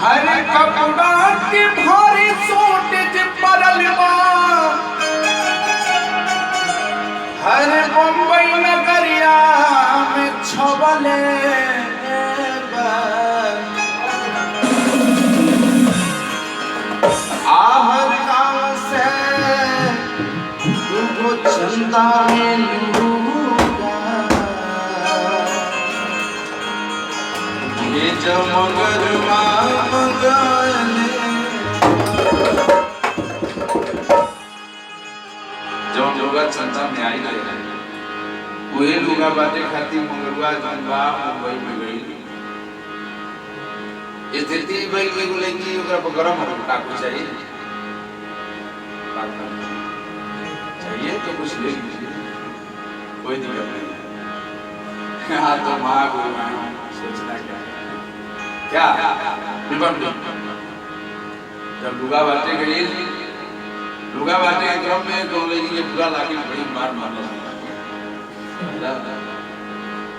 हर कपड़ा के भारी सोट ज परलवा हर बम्बई नगरिया में छवले आहर गाँव से दुगो चंदा में ये जमगरवा मंगले जो लोगा चंदा में आई गए वही लोगा बातें खाती मंगलवा जंगा मुंबई में गई स्थिति भाई में बोले कि ओकरा पर गरम हो काकू चाहिए चाहिए तो कुछ ले लीजिए कोई दिक्कत नहीं हाँ तो माँ को सोचना क्या जब लुगा बाटे गई लुगा बाटे के क्रम में तो लगी ये पूरा लाके बड़ी मार मारने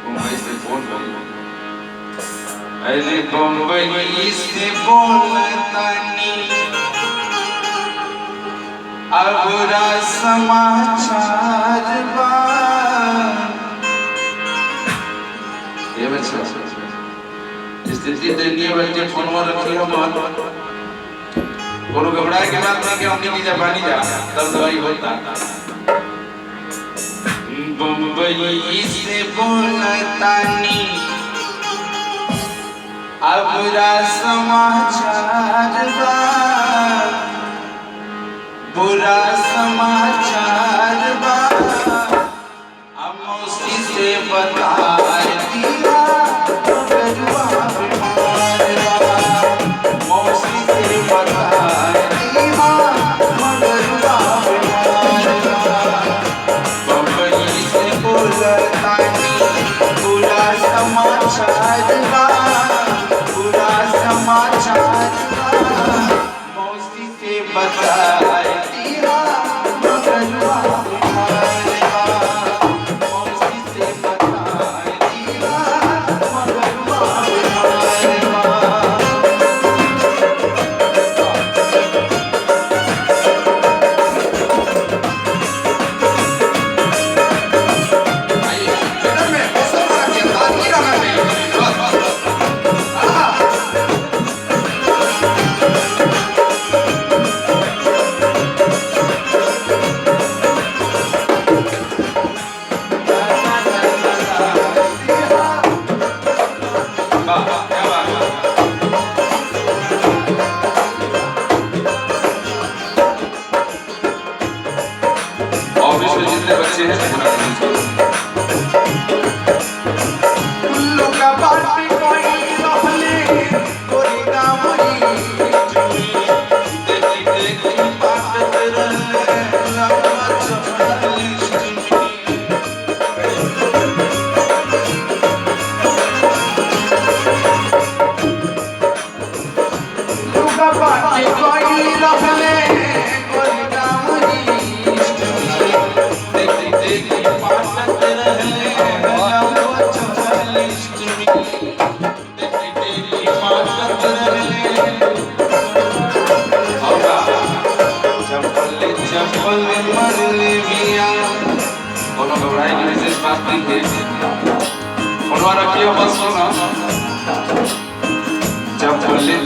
मुंबई से फोन करी अरे बम्बई से बोलतानी अबरा समाचार बा ये बच्चा स्थिति देखिए बच्चे फोन में रखी हो बहुत कोनो घबराए के बात नहीं कि हमने की जापानी जा तब दवाई होता बम्बई से बोलतानी अबरा समाचार बा बुरा समाचार बा अमोसी से बता दिया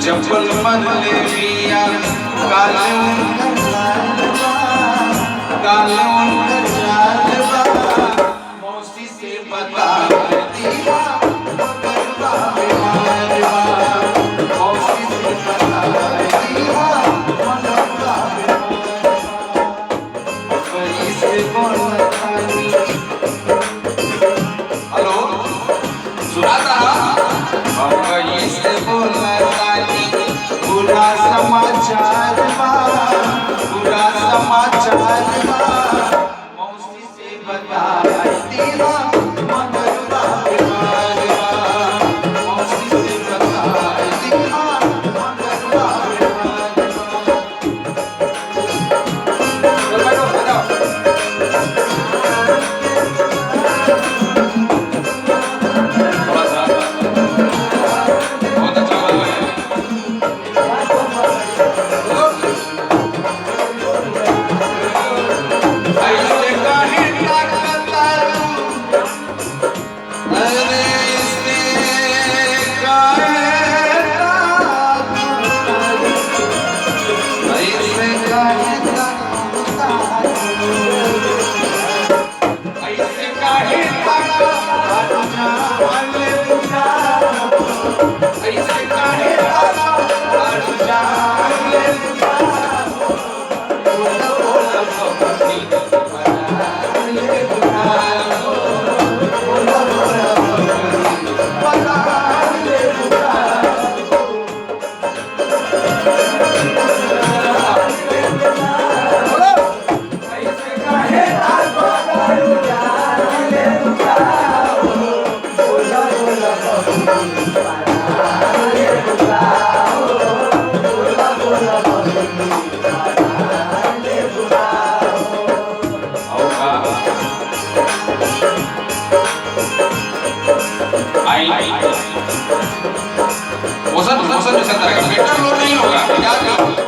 चप्पल मन ले लिया कालून मौसी से बता दिया मौसी से बता दिया हेलो सुनाता बुरा समाचार मौसी से बता दिया मंगलवा मौसी से बता दिया मंगलवा बहुत अच्छा मौसम जैसा तरह का बेटर लोड नहीं होगा क्या करो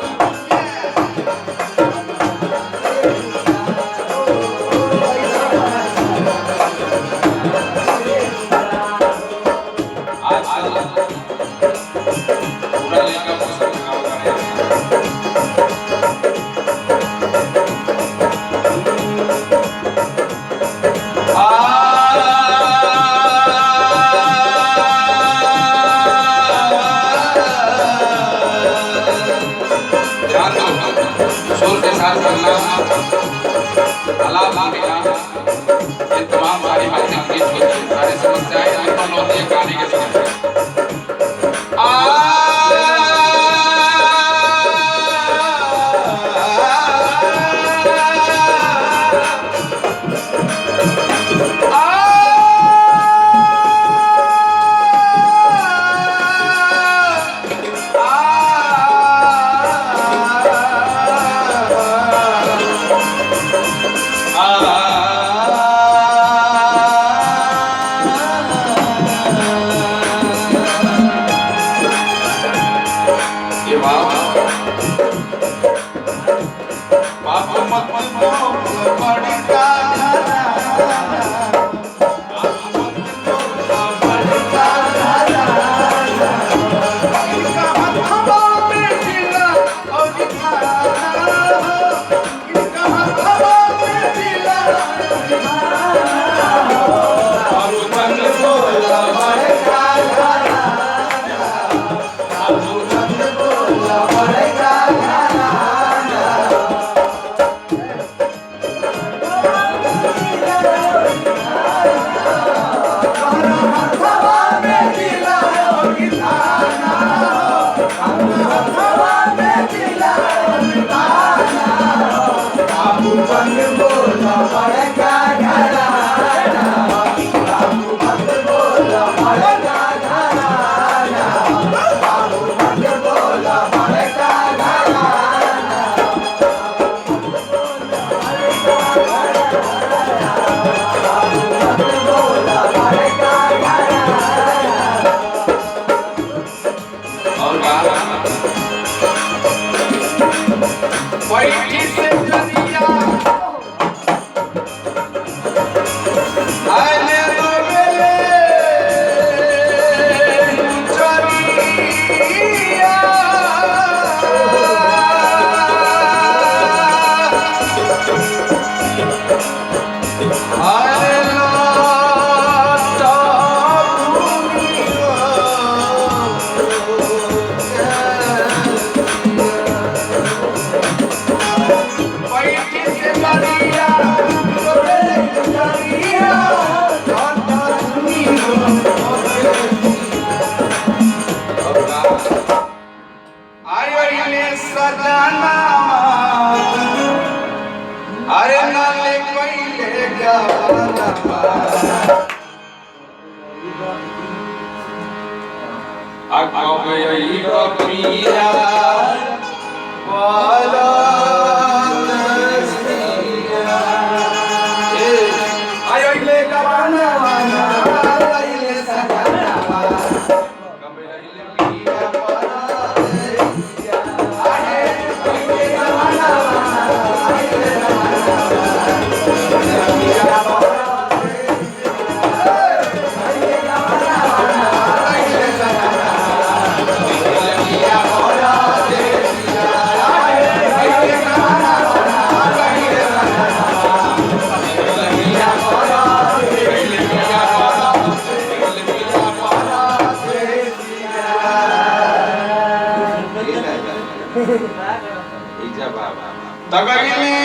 इजा बाबा तगइले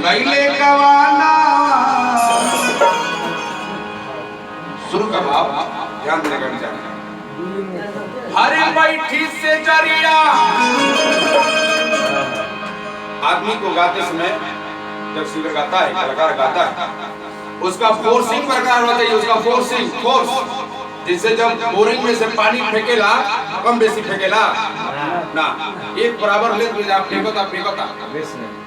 लइले कवाना शुरू का भाव ध्यान देने का विचार हरे बैठी से जरिया आदमी को गाते समय जब सिंगर गाता है कलाकार गाता है उसका फोर्सिंग प्रकार होता है उसका फोर्सिंग फोर्स जिससे जब बोरिंग में से पानी फेंकेला कम बेसी फेंकेला ना एक बराबर लेंथ में आप फेंकोता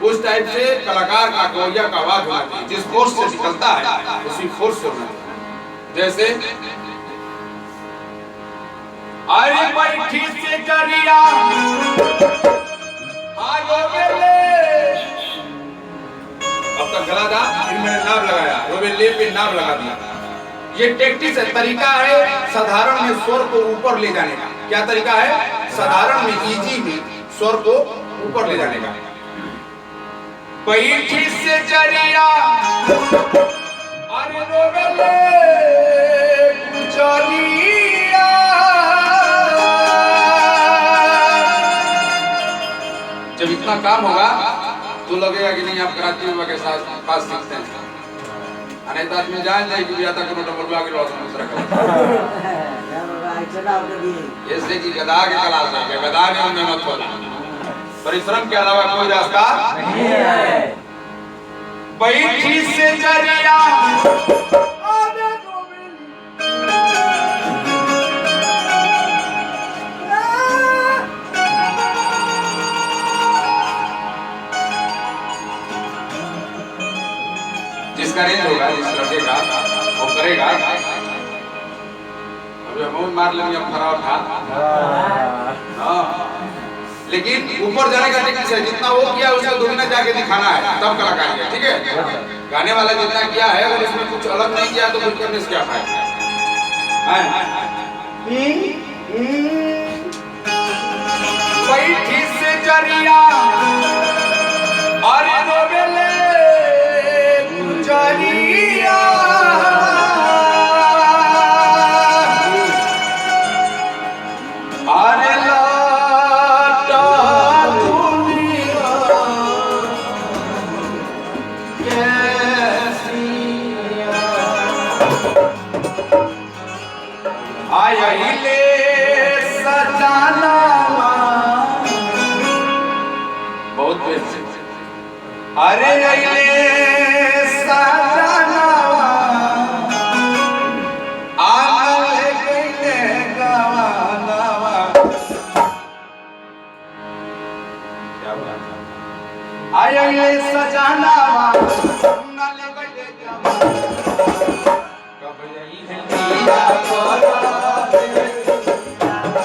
उस टाइप से कलाकार का गौरिया का आवाज होना चाहिए जिस फोर्स से निकलता है उसी फोर्स से होना चाहिए जैसे अरे बैठी से जरिया आयो बेले अब तक गला था फिर मैंने नाम लगाया रोबेले पे नाम लगा दिया ये टैक्टिस है तरीका है साधारण में स्वर को ऊपर ले जाने का क्या तरीका है साधारण में इजी में स्वर को ऊपर ले जाने का बैठी से जरिया अरे रोबेले गुजरिया जब इतना काम होगा तो लगेगा कि नहीं आप कराची बाबा के साथ पास सीखते हैं अनेक आदमी जान जाए कि आता कोनो डबल बाग लो दूसरा ऐसे की गधा के क्लास है गधा में मेहनत होला परिश्रम के अलावा कोई रास्ता नहीं है बैठी से जरिया जिसका रेंज होगा जिस लड़के का वो करेगा अभी हम मार लेंगे हम खराब था हाँ लेकिन ऊपर जाने का टेक्निक है जितना वो किया उससे दुगना जाके दिखाना है तब कलाकारी है ठीक है गाने वाला जितना किया है अगर उसमें कुछ अलग नहीं किया तो कुछ करने से क्या फायदा बैठी से जरिया अरे रोबेले गुजरिया अरे लाटा दुनिया कैसिया आइले सजाना बहुत बेहतर अरे आइले सजाना आले गइले गवाना क्या बात है आइले सजाना आले गइले गवाना कब यही है दिया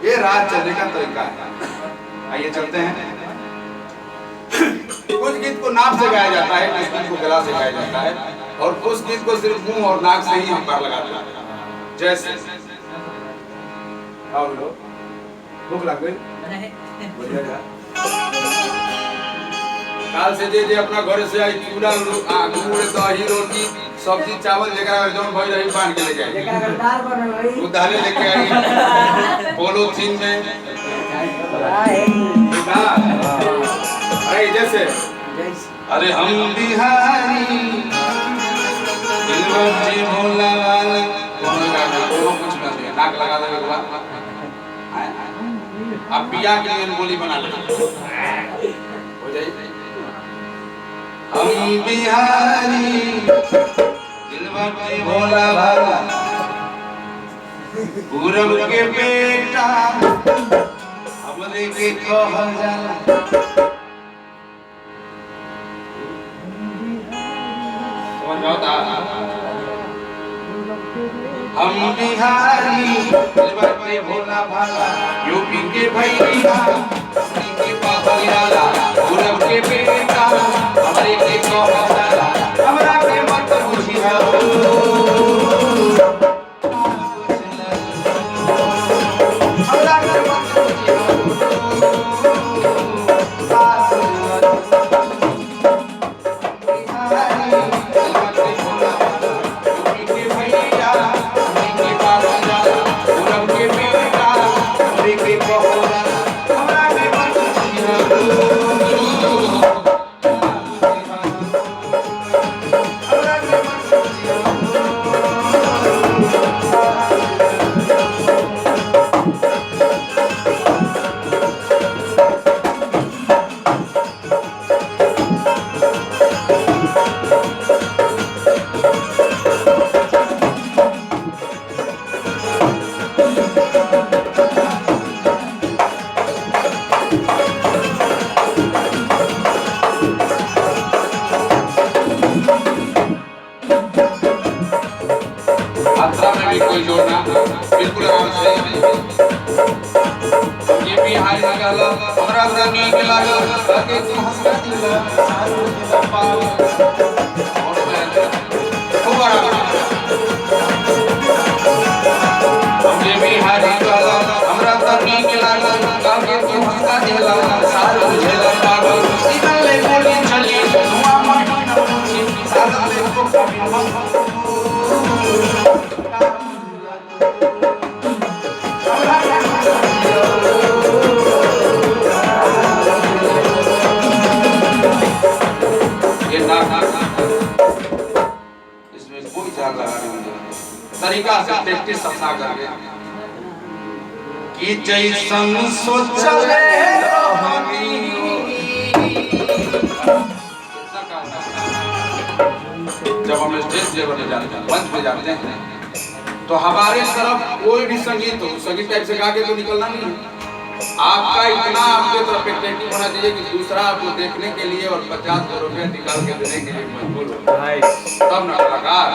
ये रात चलने का तरीका है आइए चलते हैं कुछ गीत को नाक से गाया जाता है कुछ गीत को गला से गाया जाता है और कुछ गीत को सिर्फ मुंह और नाक से ही हम पार लगाते हैं जैसे आओ लो भूख लग गई काल से जे अपना घर से आई चूड़ा गुड़ दही रोटी सब्जी चावल जगह जौन भाई रही बांध के ले जाए उधारे लेके आई पॉलीथीन में अरे जैसे अरे हम बिहारी दिलवंती भोला वाला कुछ ना नाक लगा दे एक बार। अब पिया के लिए बोली बना ले हो जाए। हम बिहारी दिलवा के भोला भाला पूरब के बेटा हमरे के कहल जाला। समझ आता हम बिहारी दिलवा के भोला भाला यूपी के भैया के पापा पूरब के बेटा हमरे के कहल जाला। हमरा के मत बुझिया कोई जोड़ना बिल्कुल आराम से। ये भी हाय लागल हमरा रंगी के लागल आगे तू हंसता दिला सारू दिला पाल और मैं खूब आराम। ये भी हाय लागल हमरा रंगी के लागल आगे तू हंसता दिला सारू दिला पाल सीधा ले गोली चली धुआं माटी न पूछी सारा ले को कभी मत इसमें कोई जान लगाने नहीं तरीका से प्रैक्टिस अपना करके कि जैसन सोचले जब हम स्टेज लेवल पे जाते हैं मंच पे जाते हैं तो हमारे तरफ कोई भी संगीत हो संगीत टाइप से गा के तो निकलना नहीं है। आपका इतना आपके तरफ टेक्निक होना चाहिए कि दूसरा आपको देखने के लिए और 50 रुपए निकाल के देने के लिए मजबूर हो तब ना कलाकार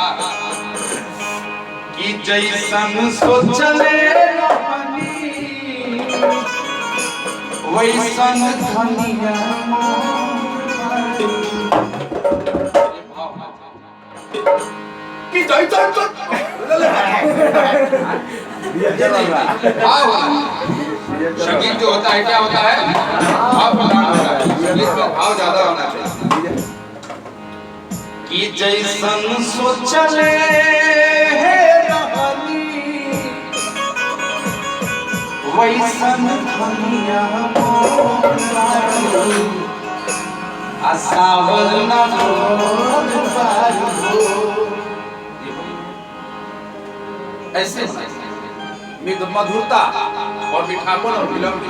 कि जैसन सोचले वैसन धनिया कि जैसन संगीत जो होता है क्या होता है भाव प्रधान होता है। संगीत में भाव ज्यादा होना चाहिए कि जैसन सोचले वैसन धनिया आसावर न ऐसे मधुरता और मीठापन और विलंब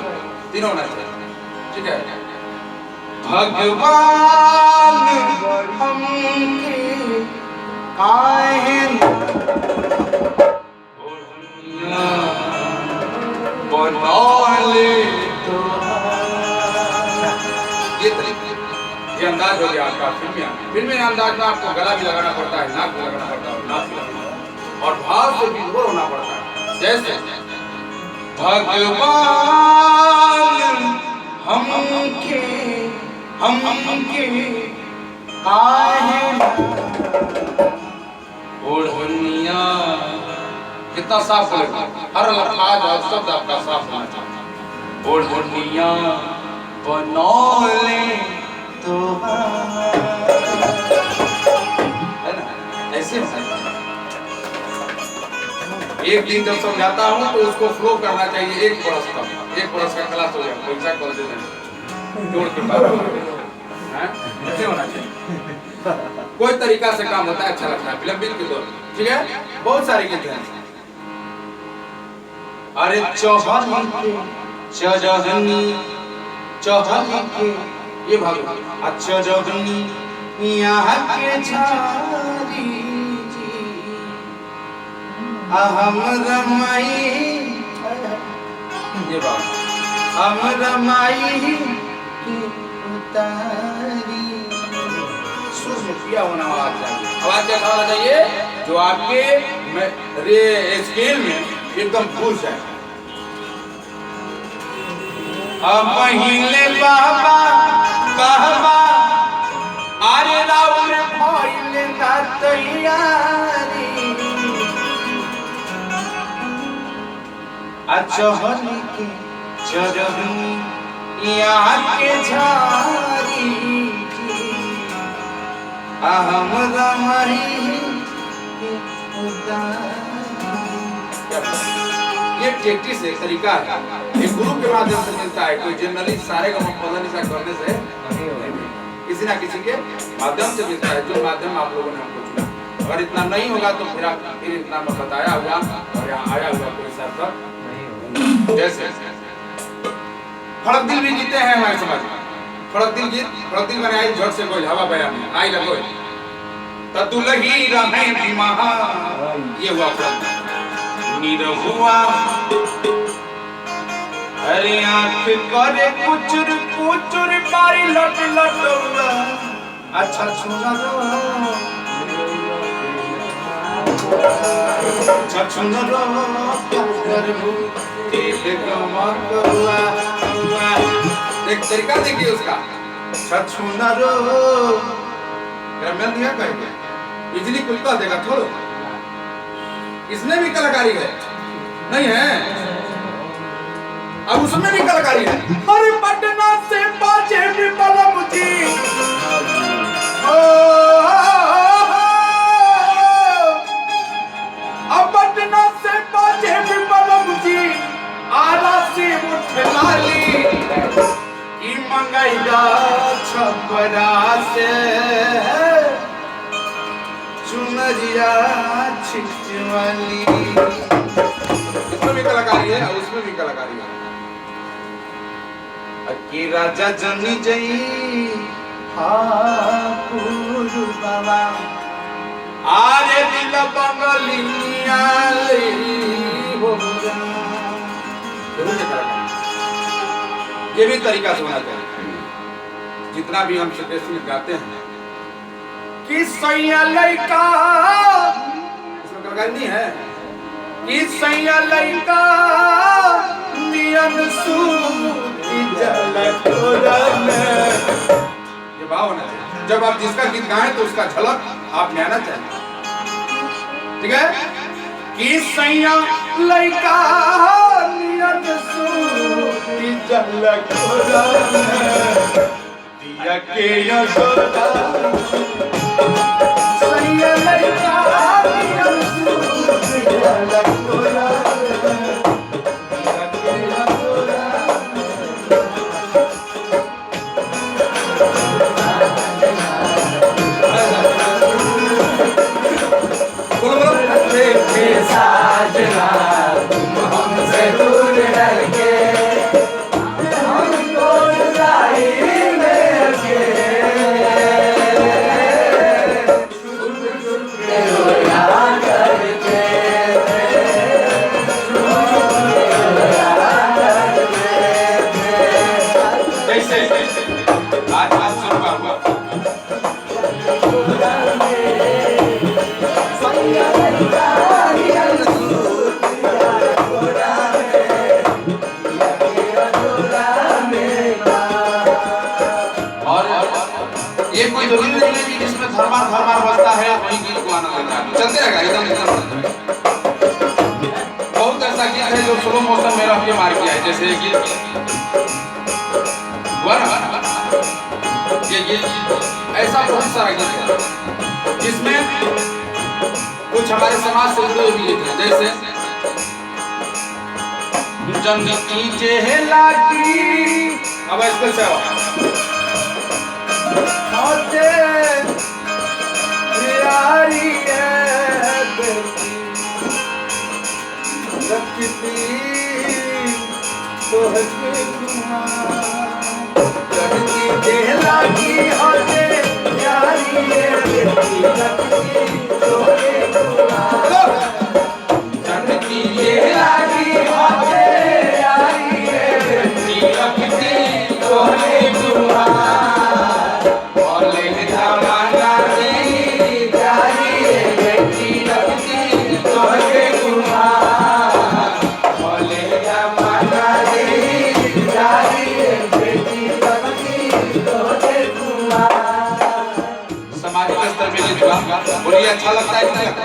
तीनों होना चाहिए। ठीक है। भगवान हमके काहे बनौले तो ये अंदाज हो गया आपका फिल्मी अंदाज में आपको गला भी लगाना पड़ता है नाक भी लगाना पड़ता है नाक भी लगाना और भाव से भी दूर होना पड़ता है। जैसे भगवान हमके काहे ओढ़निया कितना साफ बोलेगा हर लफ्ज और शब्द आपका साफ होना चाहिए। ओढ़निया बनौले तो है ना ऐसे एक दिन जब समझाता हूँ तो उसको फ्लो करना चाहिए। एक बरस का क्लास हो गया पैसा कर देना जोड़ के बात ऐसे होना चाहिए। कोई तरीका से काम होता है अच्छा लगता है विलंबित के दौर। ठीक है बहुत सारे गीत हैं अरे चौहन के चरहनी चौहन के ये भाग अच्छा चरहनी यहाँ के झारी जी हम रमाई ये भाग हम रमाई की उतारी सुर में पिया होना आवाज चाहिए। आवाज कैसा होना चाहिए जो आपके रे स्केल में एकदम घुस जाए। महीने बाबा बाबा आरे राउर भइले ना तैयारी अचहन के चरहनी यहाँ के झारी हम रमाई के ये टेक्टिस एक तरीका है, एक गुरु के माध्यम से मिलता है। कोई जनरली सारे का पता करने से किसी ना किसी के माध्यम से मिलता है, जो माध्यम आप लोगों ने हमको चुना। अगर इतना नहीं होगा तो फिर इतना मैं बताया हुआ और यहाँ आया हुआ कोई सार्थक नहीं होगा। जैसे फड़क दिल भी जीते हैं हमारे समाज में। फड़क दिल मैंने आई झट से कोई हवा बयान में आई लगो ततुलही रहे महा ये हुआ निरहुआ अरे आँख करे कुचुर कुचुर मारी लट लटुआ अच्छा सुना रो अच्छा सुना रो करबू दिल गमा करुआ एक तरीका देखिए उसका अच्छा सुना रो ग्रामीण दिया कहेंगे बिजली कुलका देगा थोड़ो इसमें भी कलाकारी है नहीं है अब उसमें भी कलाकारी है। अरे पटना से बाजे भी बलम जी अब पटना से बाजे भी बलम जी आला से उठ लाली की मंगाइया छपरा से चुनरिया छिटवाली इसमें भी कलाकारी है और उसमें भी कलाकारी है। अकी राजा जनी जई ठाकुर बाबा आरे दिल बंगलिया ले होगा ये भी तरीका से होना चाहिए। जितना भी हम सुकेश गाते हैं कि सैया लड़का इसमें कलाकारी नहीं है कि सैया लड़का नियन सूती जलकोरा में ये भाव होना चाहिए। जब आप जिसका गीत गाएं तो उसका झलक आप में आना चाहिए। ठीक है कि सैया लड़का नियन सूती जलकोरा में दिया के यशोदा सैया लड़का नियन सूती जलकोरा साजना तुम हमसे दूर रह के हमको जाई में अकेले रोया करके कैसे आज शुरू हुआ जिसमें धर्मा बजता है वही गीत को आनंद लेता है चलते रहेगा एकदम बहुत ऐसा गीत है जो स्लो मोशन में रह के मार किया है। जैसे ये गीत हुआ ना ये गीत ऐसा बहुत सारा गीत है जिसमें कुछ हमारे समाज से जुड़े हुए गीत हैं। जैसे जन्नती चेहला की अब इसको से होते प्यारी है बेटी रखती बोलिए अच्छा लगता है कि नहीं लगता?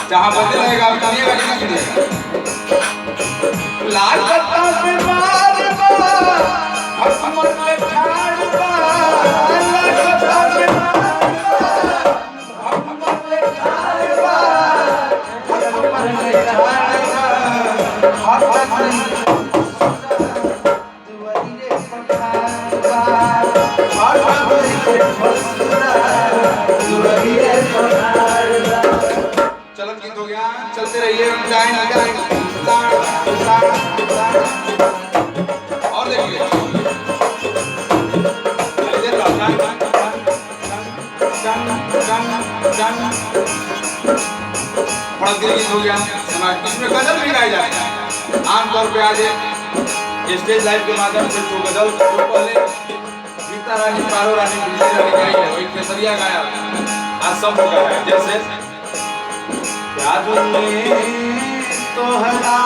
जहाँ बदले रहेगा आप करिएगा कि नहीं करिएगा? लाल पत्ता पे बार बार हसमत में ठाड़ बार लाल पत्ता पे बार हसमत में ठाड़ बार हसमत में ठाड़ बार चलो गीत हो गया, चलते रहिए। और देखिए बड़ा गीत हो गया। इसमें गजल भी गाई जाती है। आमतौर पे आज स्टेज लाइव के माध्यम से जो गजल जो पहले गीता रानी, पारो रानी, बिजली रानी गाई है, वही केसरिया गाया आज सब लोग गाया। जैसे याद में तोहरा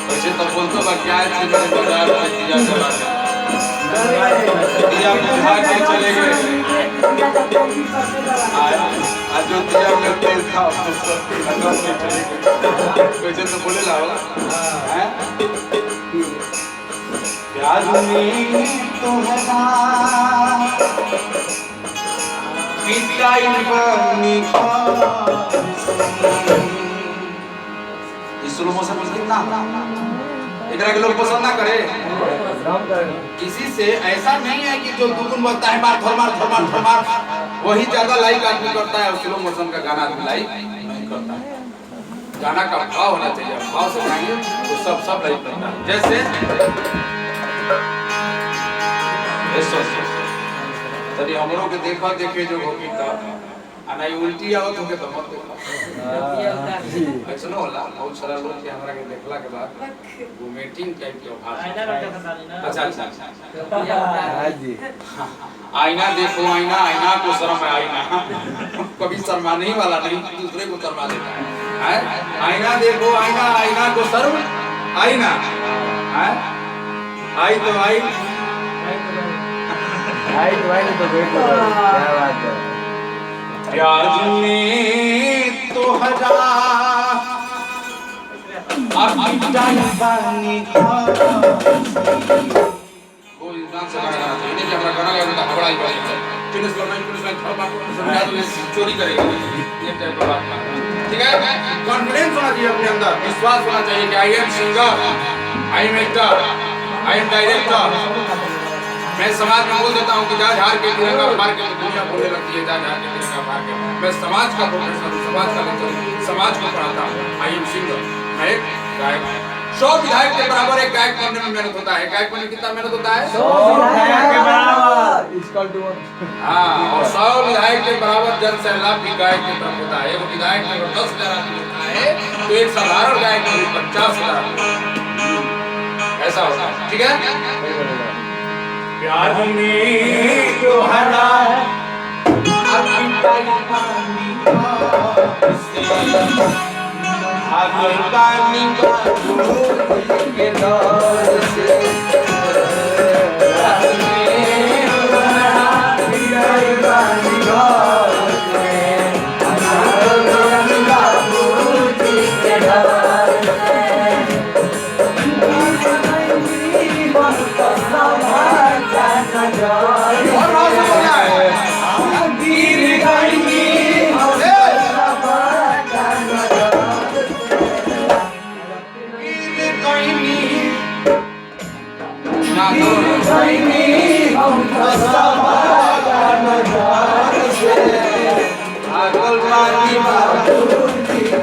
वैसे तो बोलते बा क्या है मेरे बाजार में दिया चला दिया बुझा के चले गए। आज जो दिया में तेल था उसको सब खत्म में चले गए। वैसे तो बोले लाओ हैं याद में तोहरा पिटाई बनी इस स्लो मोशन म्यूजिक ना एकरा के लोग पसंद ना करे। किसी से ऐसा नहीं है कि जो दुगुन बोलता है मार फरमार फरमार फरमार वही ज्यादा लाइक आदमी करता है। स्लो मोशन का गाना आदमी लाइक नहीं करता है। गाना का भाव होना चाहिए, भाव से गाएंगे तो सब लाइक करता है। जैसे तभी हम लोग के देखा देखे जो होगी तब आना ये उल्टी आवत होके तो मत देखो। ऐसा ना होला बहुत सारा लोग के हमरा के देखला के बाद वो मीटिंग टाइप के भाषा। अच्छा हां जी आईना देखो आईना, आईना को शर्म है आईना कभी शर्माने ही वाला नहीं, दूसरे को शर्मा देता है। आईना देखो आईना, आईना को शर्म आईना है आई तो आई तो वेट करो। क्या बात है याद में तो हजा अब पिटाई बनी कोई डांस गाना चाहिए नहीं कि हमारा गाना गाएगा तो हबड़ा ही बजेगा। पुलिस लाइन थर्मा समझा दो चोरी करेगा ये टाइप का बात ठीक है। कॉन्फिडेंस होना चाहिए अपने अंदर, विश्वास होना चाहिए कि I am singer, I am actor, I am director. मैं समाज में बोल देता हूँ कि जा झाड़ के तिरंगा फाड़ के दुनिया बोलने लगती है, जा झाड़ के तिरंगा फाड़ के। मैं समाज का प्रोफेसर हूँ, समाज का लेक्चर, समाज को पढ़ाता हूँ। आई एम सिंगर, मैं एक गायक। 100 विधायक के बराबर एक गायक बनने में मेहनत होता है। गायक बनने में कितना मेहनत होता है? 100 विधायक के बराबर। हाँ, और 100 विधायक के बराबर जन सैलाब भी गायक की तरफ होता है। एक विधायक में 10,000 आदमी होता है तो एक साधारण गायक में 50,000 ऐसा होता है। ठीक है। प्यार में तो हरा अब पिटाई पानी आगे पानी के दौर से प्यार में तो हरा पिटाई पानी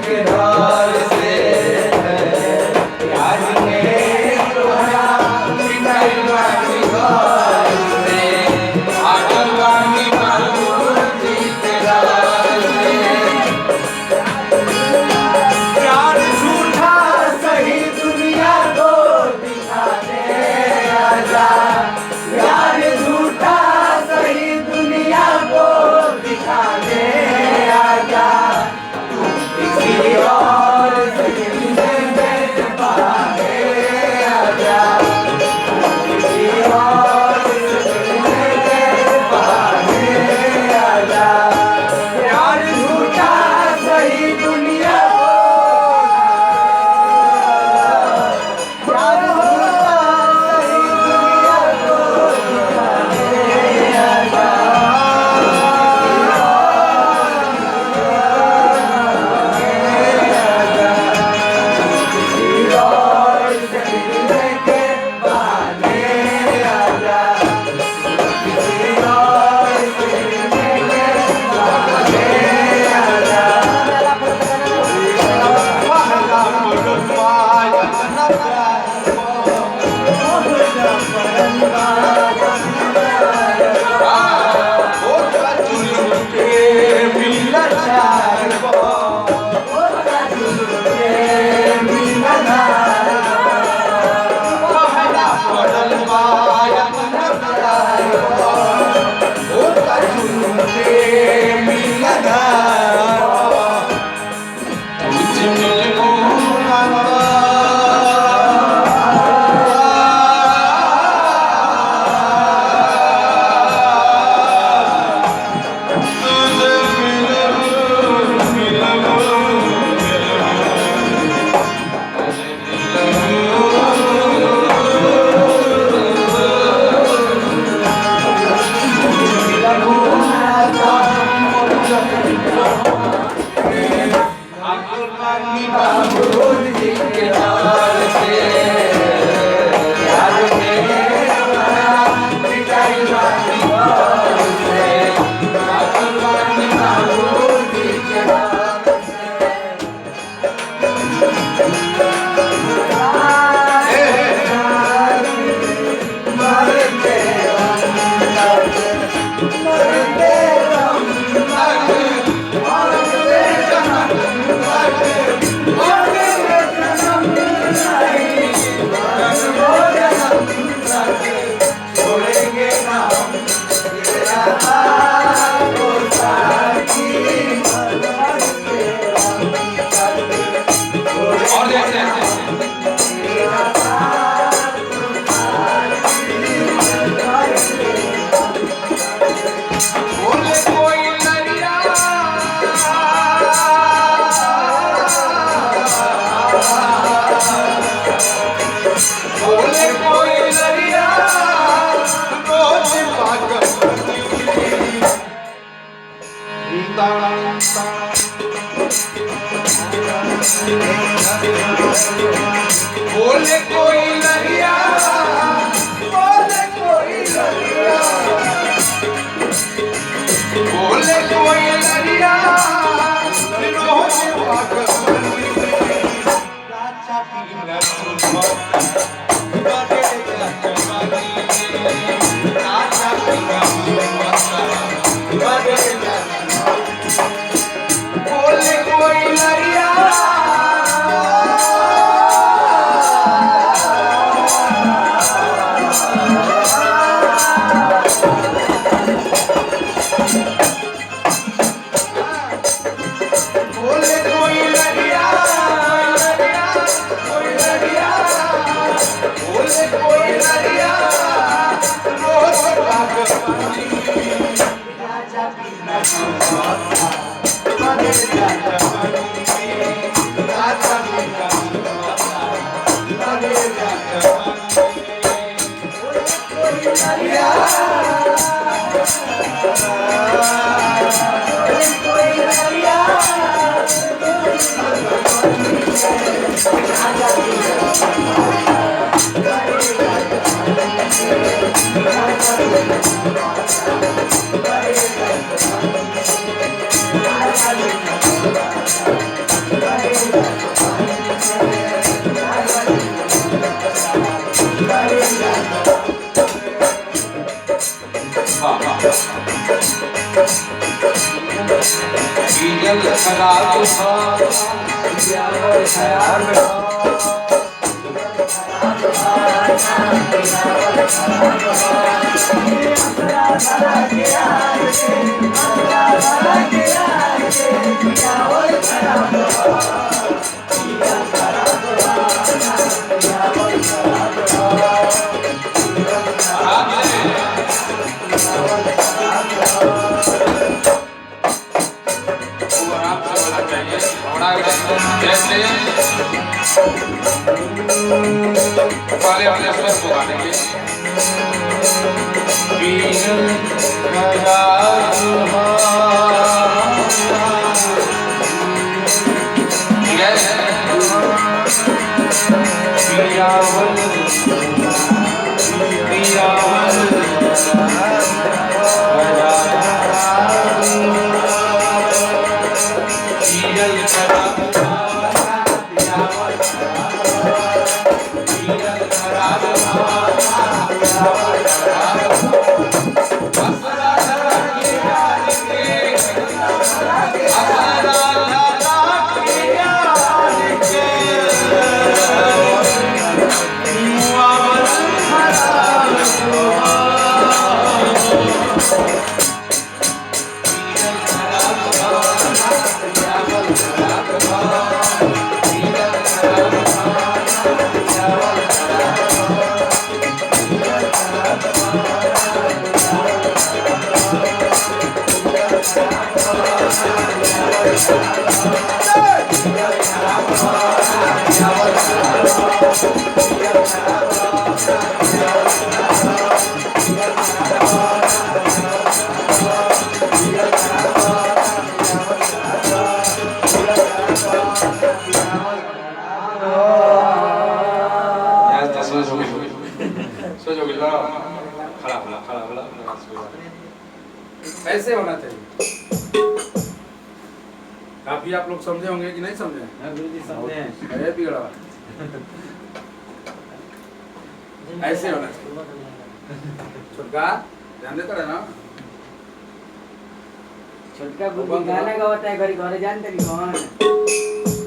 के दौर से के बोले कोई नरिया, बोले कोई नरिया, बोले कोई नरिया, रोज पागल राजा की नसुमा, बड़े जवानी, राजा की नसुमा, बड़े बोले कोई नरिया, वाले वाले स्वर को गाने ऐसे होना चाहिए। काफी आप लोग समझे होंगे कि नहीं समझे? गुरुजी समझे हैं। अरे बिगड़ा ऐसे होना चाहिए। छोटका ध्यान देता रहना। छोटका गुरुजी गाना गाता है घरी घरे जानते नहीं कौन